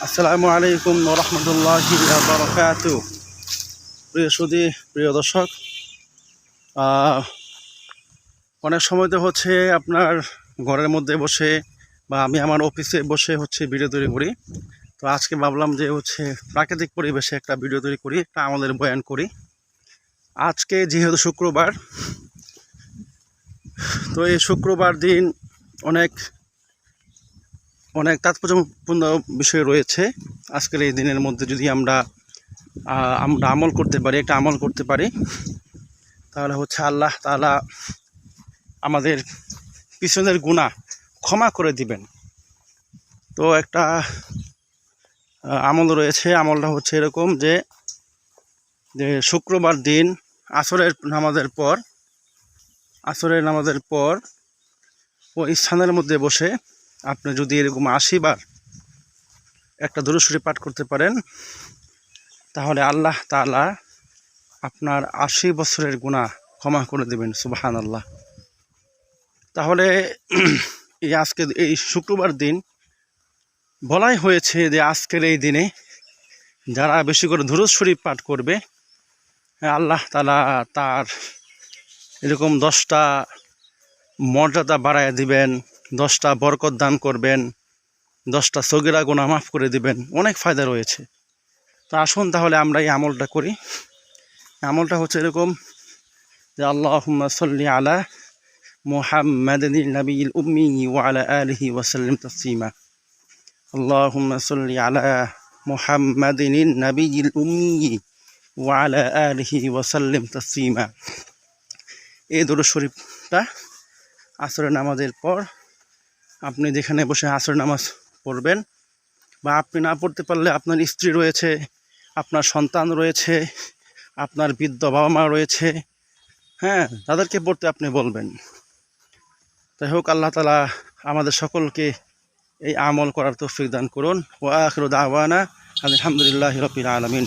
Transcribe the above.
আসসালামু আলাইকুম ওয়া রাহমাতুল্লাহি ওয়া বারাকাতুহু। প্রিয় সুধী, প্রিয় দর্শক, অনেক সময় তো হচ্ছে আপনার ঘরের মধ্যে বসে বা আমি আমার অফিসে বসে ভিডিও তৈরি করি। তো আজকে ভাবলাম যে প্রাকৃতিক পরিবেশে একটা ভিডিও তৈরি করি, একটা আমাদের বয়ান করি। আজকে যেহেতু শুক্রবার, তো এই শুক্রবার দিন অনেক অনেক তাৎপর্যপূর্ণ বিষয় রয়েছে। আজকের এই দিনের মধ্যে যদি আমরা আমল করতে পারি, একটা আমল করতে পারি, তাহলে আল্লাহ তাআলা আমাদের পিছনের গুনাহ ক্ষমা করে দিবেন। তো একটা আমল রয়েছে, আমলটা এরকম যে শুক্রবার দিন আসরের নামাজের পর ওই স্থানের মধ্যে বসে আপনি যদি এরকম ৮০ বার একটা দুরূদ শরীফ পাঠ করতে পারেন, তাহলে আল্লাহ তাআলা আপনার ৮০ বছরের গুনাহ ক্ষমা করে দেবেন। সুবহানাল্লাহ। তাহলে এই শুক্রবার দিন বলাই হয়েছে যে আজকের এই দিনে যারা বেশি করে দুরূদ শরীফ পাঠ করবে, আল্লাহ তাআলা তার এরকম 10টা মর্যাদা বাড়ায় দিবেন, 10টা বরকত দান করবেন, 10টা সগীরা গুনাহ মাফ করে দিবেন। অনেক ফায়দা রয়েছে। তো আসুন তাহলে আমরা এই আমলটা করি। আমলটা এরকম যে আল্লাহুম্মা সাল্লি আলা মুহাম্মাদিন নাবিয়িল উম্মি ওয়া আলা আলিহি ওয়া সাল্লিম তাসলিমা। আল্লাহুম্মা সাল্লি আলা মুহাম্মাদিন নাবিয়িল উম্মি ওয়া আলা আলিহি ওয়া সাল্লিম তাসলিমা। এই দুরূদ শরীফটা আসরের নামাজের পর আপনি যেখানে বসে আসরের নামাজ পড়বেন, বা আপনি না পড়তে পারলে আপনার স্ত্রী রয়েছে, আপনার সন্তান রয়েছে, আপনার বৃদ্ধ বাবা মা রয়েছে, তাদেরকে পড়তে আপনি বলবেন। তাই হোক, আল্লাহ তাআলা আমাদের সকলকে এই আমল করার তৌফিক দান করুন। ওয়া আখিরু দাওয়ানা আলহামদুলিল্লাহি রাব্বিল আলামিন।